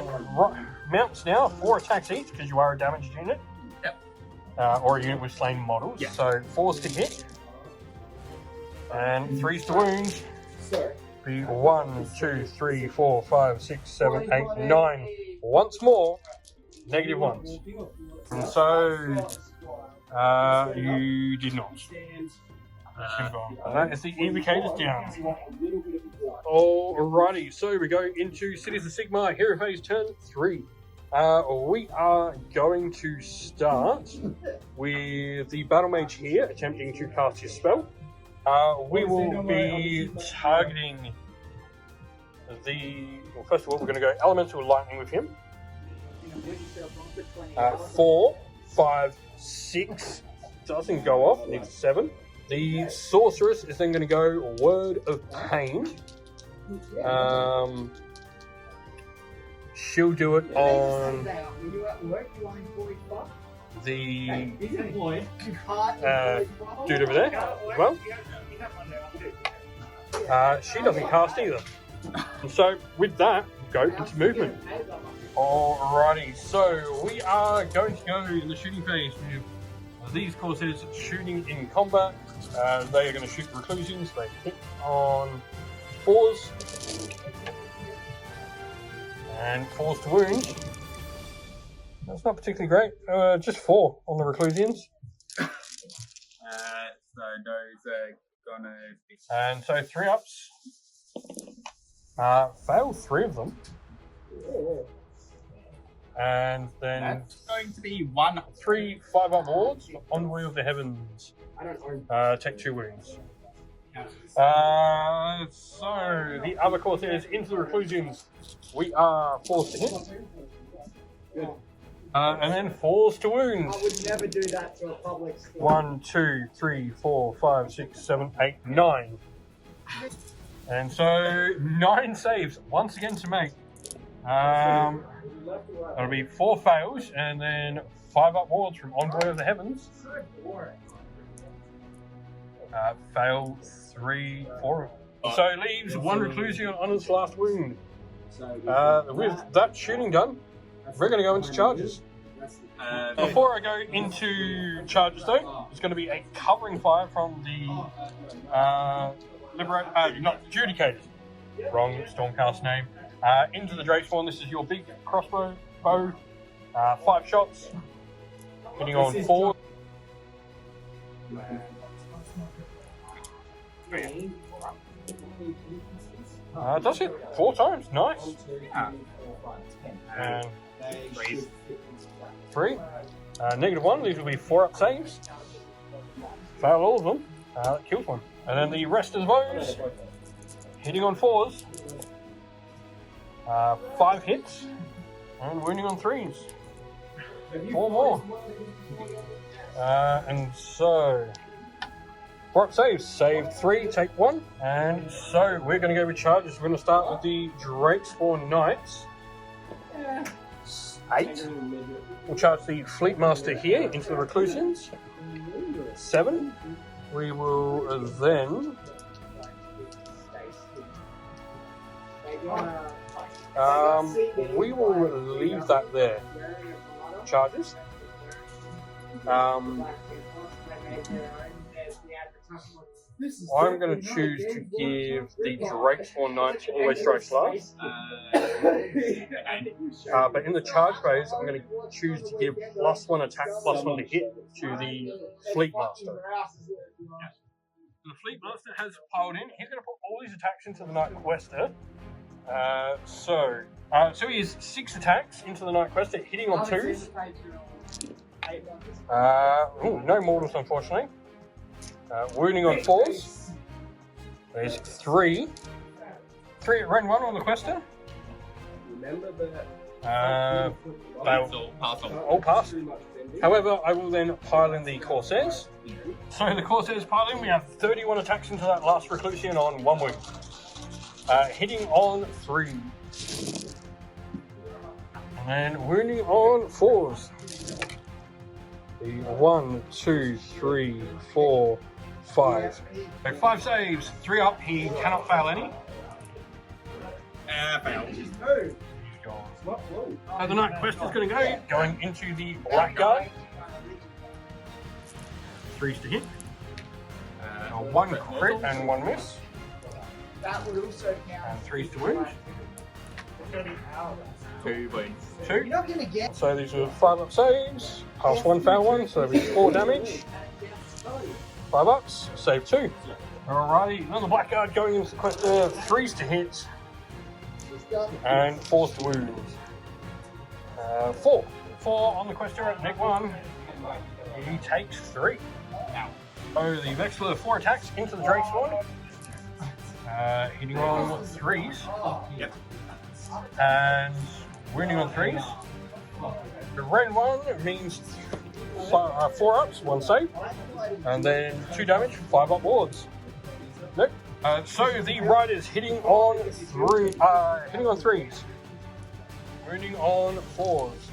mounts now 4 attacks each because you are a damaged unit. Yep. Or a unit with slain models. Yeah. So 4s to hit. And 3s to wound. Be 1, 2, 3, 4, 5, 6, 7, 8, 9. Once more, -1s. And so you did not. And that is the Evocators down. Alrighty, so we go into Cities of Sigmar, Hero Phase turn 3. We are going to start with the Battle Mage here, attempting to cast his spell. We will be targeting well, first of all, we're going to go Elemental Lightning with him. 4, 5, 6, doesn't go off, needs 7. The sorceress is then going to go Word of Pain. She'll do it on the dude over there as well. She doesn't cast either. And so with that, go into movement. Alrighty, so we are going to go in the shooting phase with these courses shooting in combat. They are going to shoot reclusions. They hit on 4s and 4s to wound. That's not particularly great. Just 4 on the reclusions. So those are gonna be. And so 3 ups. Fail 3 of them. And then That's going to be 1. 3 5-up wards. Envoy of the Heavens. Take 2 wounds. So the other course is into the reclusions. We are forced to hit. And then 4s to wound. I would never do that to a public school. 1, 2, 3, 4, 5, 6, 7, 8, 9. And so 9 saves once again to make. That'll be 4 fails and then 5-up wards from Envoy of the Heavens. Fail 3, 4. So it leaves 1 reclusion on its last wound. With that shooting done, we're going to go into charges. Before I go into charges though, there's going to be a covering fire from the not Judicated. Wrong Stormcast name. Into the Drakespawn. This is your big crossbow bow. 5 shots. Hitting on 4. Does hit 4 times. Nice. And 3. -1. These will be 4-up saves. Fail all of them. That kills 1. And then the rest of the bows hitting on 4s. 5 hits and wounding on 3s. 4 more. And so 4-up saves. Save 3, take 1. And so we're going to go with charges. We're going to start with the Drakespawn Knights. 8. We'll charge the Fleet Master here into the Reclusions. 7. We will then we will leave that there. Charges. I'm going to choose to give the Drakespawn Knights always strikes last. But in the charge phase, I'm going to choose to give +1 attack, +1 to hit to the Fleet Master. The Fleet Master has piled in. He's going to put all his attacks into the Knight Quester. So he has 6 attacks into the Knight Quester, hitting on 2s. No mortals, unfortunately. Wounding on 4s. There's 3. 3 at Ren 1 on the Quester. All pass. However, I will then pile in the Corsairs. So the Corsairs pile in. We have 31 attacks into that last Reclusion on 1 wound. Hitting on 3. And then wounding on 4s. The 1, 2, 3, 4, 5. So 5 saves, 3 up. He cannot fail any. Fail. He's gone. So the Knight Quest is going to go, going into the Blackguard. 3s to hit. 1 crit and 1 miss. That would also count. And 3s to wound. 2 wounds. 2. You're not going to get. So these are 5-up saves. Pass 1, fail 1, so that'll be 4 damage. 5 ups, save 2. Alrighty, then the Blackguard going into the Quester, 3s to hit. And 4s to wound. 4. 4 on the Quester at neck 1. He takes 3. So the Vexler 4 attacks into the Drakespawn. Hitting on 3s. Yep. And wounding on 3s. The Ren 1 means 4 ups, 1 save, and then 2 damage, 5 up wards. Nope. So the rider's hitting on 3s, wounding on 4s.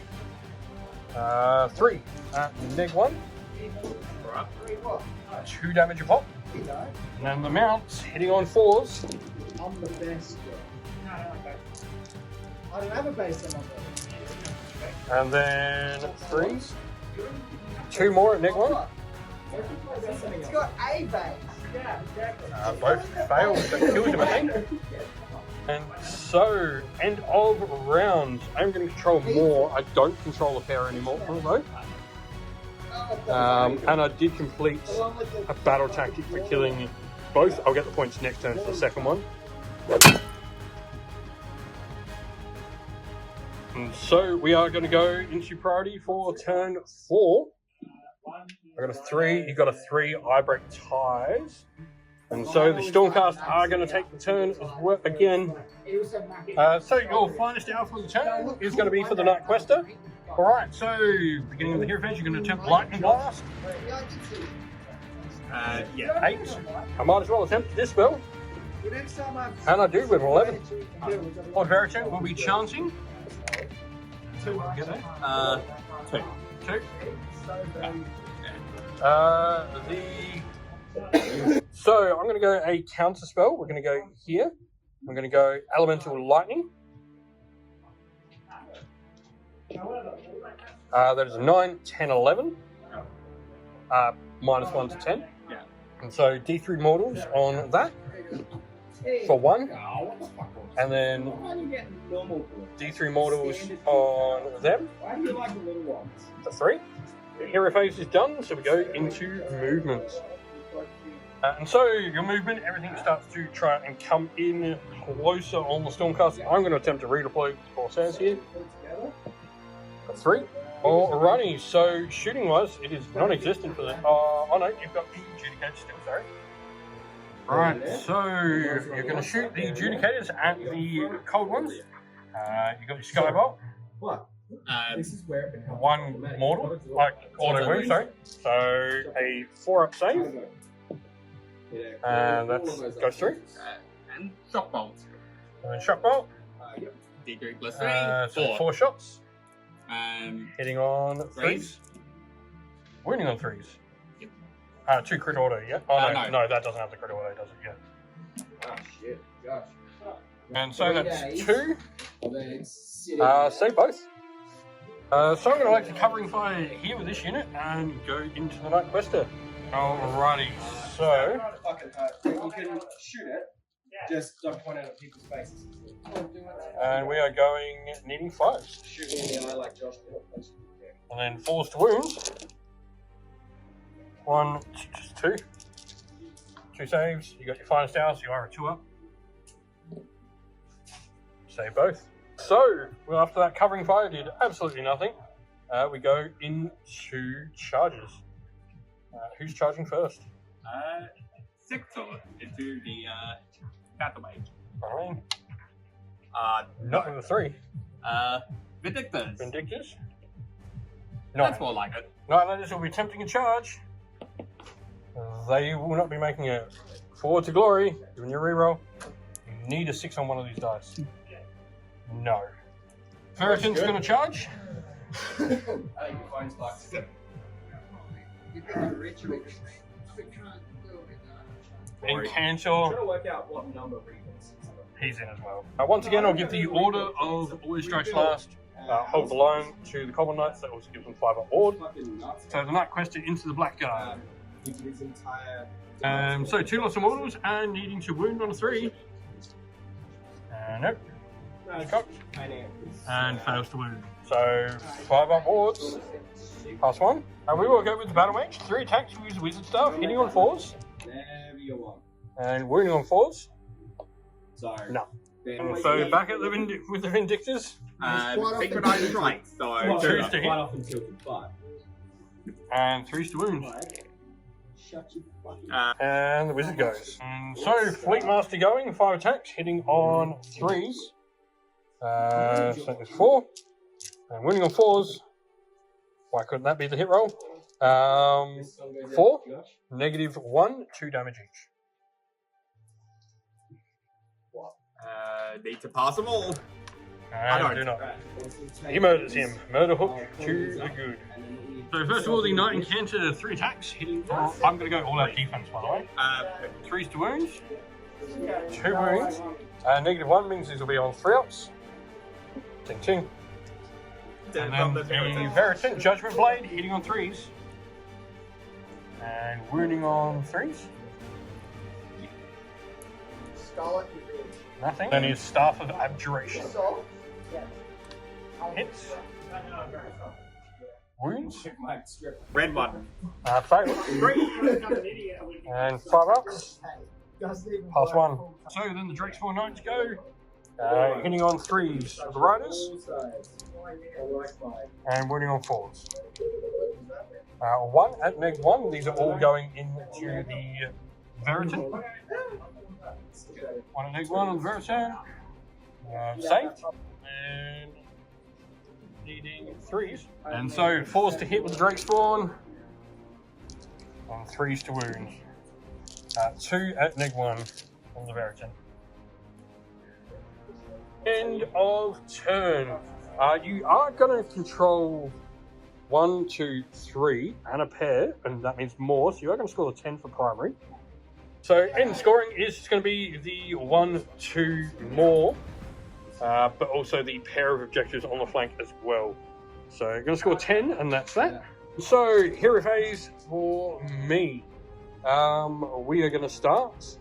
3 at -1. 2 damage a pop. And then the mounts hitting on 4s. I'm the best. I don't have a base on my belt. And then 3s. 2 more at -1. It's got a base. Yeah, exactly. Both failed, so kills him, I think. And so, end of round. I'm going to control more. I don't control a pair anymore, though. And I did complete a battle tactic for killing both. I'll get the points next turn for the second one. And so we are going to go into priority for turn 4. I got a 3, you got a 3, I break ties. And so the Stormcast are going to take the turn as well again. So your finest hour for the turn is going to be for the Night Quester. Alright, so beginning of the hero phase, you're going to attempt Lightning Blast. Yeah. 8. I might as well attempt to Dispel. And I do with 11. Lord Veritas will be chancing. 2. 2. 2. So I'm going to go a counter spell. We're going to go here. I'm going to go Elemental Lightning. That is a 9, 10, 11. -1 to 10. Yeah. And so D3 mortals on that for 1. And then D3 mortals on them for 3. The hero phase is done, so we go into movements. And so your movement, everything starts to try and come in closer on the Stormcast. I'm going to attempt to redeploy Corsairs here. Got 3. Alrighty, so shooting wise, it is non-existent for the. Oh no, you've got the Adjudicators still, sorry. Right, so you're going to shoot the Adjudicators at the cold ones. You got your Skybolt. What? This is where it becomes 1 mortal, like auto wound, sorry. So a 4-up save. And that goes through. And shock bolt. And then shock bolt. D3 plus 3. So 4 shots. Hitting on 3s. Wounding on 3s. Yep. 2 crit auto, yeah? Oh no, that doesn't have the crit auto, does it? Yeah. Oh shit, gosh. And so that's 2. Save both. So I'm going to like the covering fire here with this unit and go into the Night Quester. Alrighty, so. You can shoot it, just don't point out at people's faces. And we are going needing 5s. Shoot me in the eye like Josh did. And then 4s to wound. 1, just 2. 2 saves. You got your finest hour, so you are a 2-up. Save both. So, well, after that covering fire did absolutely nothing, we go into charges. Who's charging first? Sector into the battle mage. Fine. Not with a 3. Vindictors. Vindictors? That's more like it. Nightlanders will be attempting a charge. They will not be making it. Forward to glory, doing your reroll. You need a 6 on one of these dice. No. Ferritin's going to charge. And cancel. Trying to work out what number readings. He's in as well. Once again, I'll give the order of always strikes last. Hold the line to the Common Knights. That also gives them 5-up ward. So the Night Quester into the Blackguard. So 2 loss of mortals and needing to wound on a 3. Nope. Cocked. And fails to wound. So 5-up wards. Pass 1. And we will go with the Battle Mage. 3 attacks with Wizard Staff, hitting on 4s. And wounding on 4s. Sorry. No. And so back at the with the Vindictors. Synchronized strike. So 2s to hit. Quite often tilted, but And 3s to wound. And the Wizard goes. And so Fleetmaster going, 5 attacks, hitting on 3s. So it's 4. And winning on 4s. Why couldn't that be the hit roll? 4, -1, 2 damage each. Need to pass them all. And don't. do not. He murders him. Murder hook to the good. So first of all, the knight encounter 3 attacks. Hitting. I'm going to go all out defense, by the way. 3s to wounds. 2 wounds. -1 means these will be on 3-ups. Ting ting. And then the Veritant Judgment Blade hitting on 3s. And wounding on 3s. Scarlet. Nothing. And his Staff of Abjuration. Hits. Wounds. Red one. Fail. 3. And 5-ups. +1. So then the Drakespawn Knights go. Hitting on 3s of the Riders. And wounding on 4s. 1 at -1. These are all going into the Veritant. 1 at -1 on the Veritant. Saved. And needing 3s. And so 4s to hit with the Drakespawn. And 3s to wound. 2 at -1 on the Veritant. End of turn. You are going to control 1, 2, 3 and a pair, and that means more, so you are going to score the 10 for primary. So end scoring is going to be the 1, 2 more, but also the pair of objectives on the flank as well. So you're going to score 10, and that's that. So hero phase for me. We are going to start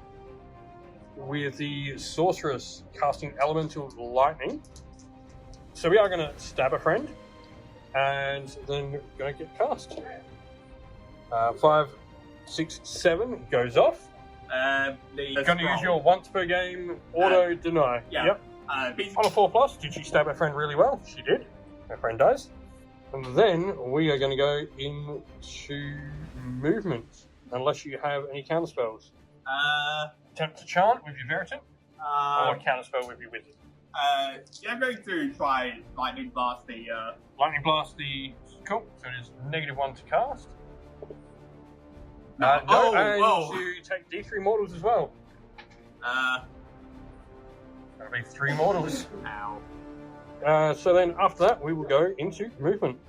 with the Sorceress casting Elemental Lightning. So we are going to stab a friend, and then going to get cast. 5, 6, 7 goes off. You're going to use your once per game auto deny. Yeah. Yep. On a 4+, did she stab her friend really well? She did. Her friend dies. And then we are going to go into movement, unless you have any counter spells. Attempt to chant with your Veritant, or counter spell with your Wizard. Yeah, I'm going to try Lightning Blast the. Lightning Blast the. Cool. So it is -1 to cast. No. And you take D3 mortals as well. That'll be 3 mortals. Ow. So then after that, we will go into movement.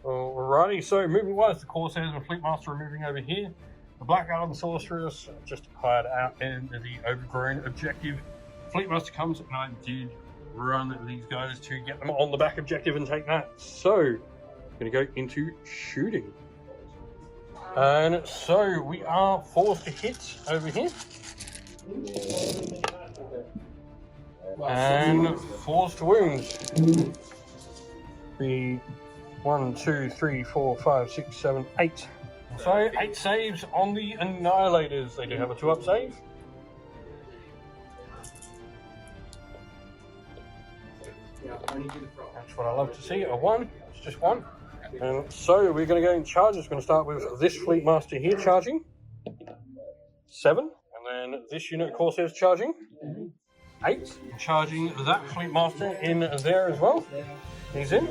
Alrighty, so movement-wise, the Corsairs and Fleet Master are moving over here. The Black Island Sorceress just hired out in the overgrown objective. Fleet Master comes, and I did run these guys to get them on the back objective and take that. So, going to go into shooting. And so we are forced to hit over here. And forced to wounds. 1, 2, 3, 4, 5, 6, 7, 8. So 8 saves on the Annihilators. They do have a 2-up save. That's what I love to see. A 1. It's just 1. And so we're going to go in charges. We're going to start with this Fleet Master here charging. 7. And then this unit of Corsairs charging. 8. Charging that Fleet Master in there as well. He's in.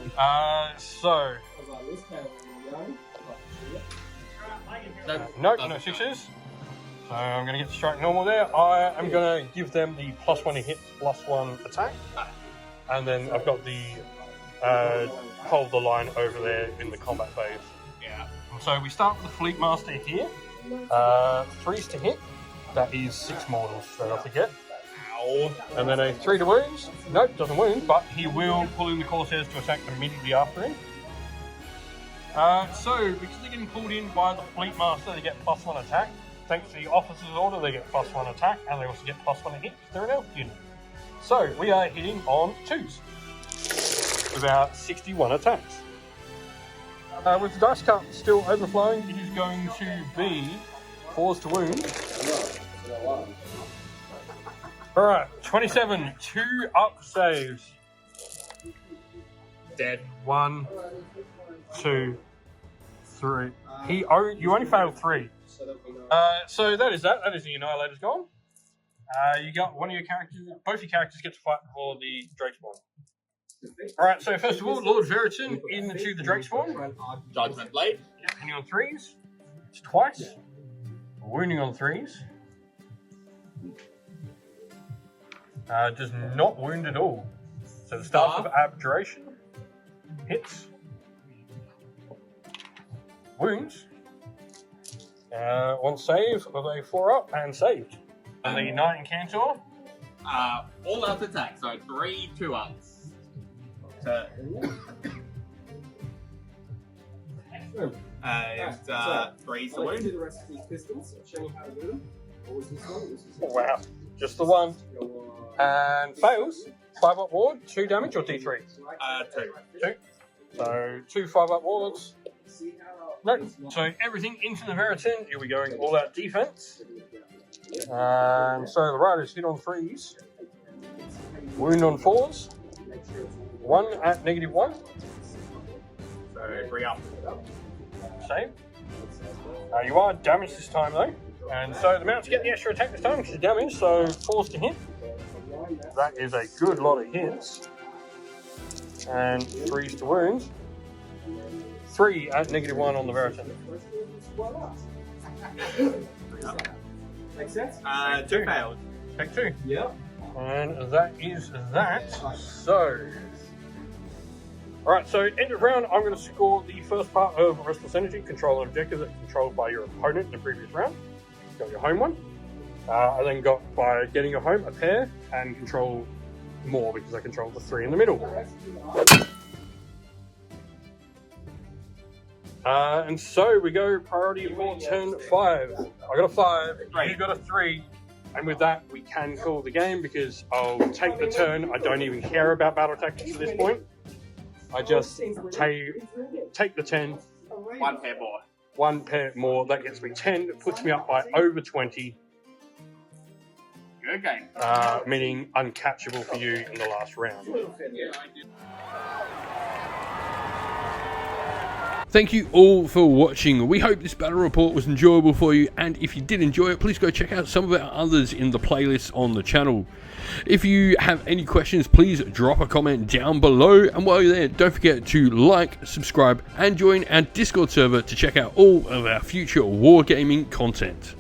Nope, no 6s. So I'm going to get to strike normal there. I am going to give them the +1 to hit, +1 attack. And then I've got the hold the line over there in the combat phase. Yeah. So we start with the Fleet Master here. 3s to hit. That is 6 mortals straight off the get. And then a 3 to wounds. Nope, doesn't wound, but he will pull in the Corsairs to attack immediately after him. So, because they're getting pulled in by the Fleet Master, they get +1 attack. Thanks to the Officer's Order, they get +1 attack, and they also get +1 hit because they're an elf unit. So, we are hitting on 2s. With our 61 attacks. With the dice cup still overflowing, it is going to be 4s to wound. Alright, 27, 2-up saves. Dead. 1, 2, 3. You only failed 3. So that is that. That is the Annihilator's gone. You got one of your characters, both your characters get to fight for the Drakespawn. Alright, so first of all, Lord Veritan into the Drakespawn. Judgment Blade. Hitting on 3s, it's twice. Wounding on 3s. Does not wound at all. So the start of abjuration. Hits. Wounds. One save of a 4-up and saved. And the Knight and Cantor. All out attack, so 3 2-ups. So, and 3 to wound. The rest of these pistols. I'll show you how to do them. What was this one? This was Wow. Just the one. And fails. 5-up ward, 2 damage or D3? 2. 2. So 2 5-up wards. No. So everything into the Veritin. You'll be going all out defense. So the riders hit on 3s. Wound on 4s. 1 at -1. So 3 up. Save. You are damaged this time though. And so the mounts get the extra attack this time because you're damaged, so 4s to hit. That is a good lot of hits. And 3s to wound. 3 at -1 on the Veritin. Make sense? 2 failed. Take 2. Yep. And that is that. So, alright, so end of round, I'm going to score the first part of Restless Energy, control an objective that's controlled by your opponent in the previous round. Got your home one. I then got, by getting your home, a pair, and control more because I control the 3 in the middle. And so we go priority for turn 5. I got a 5, you got a 3, and with that we can call the game because I'll take the turn. I don't even care about battle tactics at this point. I just take the 10. 1 pair more. 1 pair more, that gets me 10, it puts me up by over 20. Good game. Meaning uncatchable for you in the last round. Thank you all for watching. We hope this battle report was enjoyable for you, and if you did enjoy it, please go check out some of our others in the playlist on the channel. If you have any questions, please drop a comment down below, and while you're there, don't forget to like, subscribe, and join our Discord server to check out all of our future wargaming content.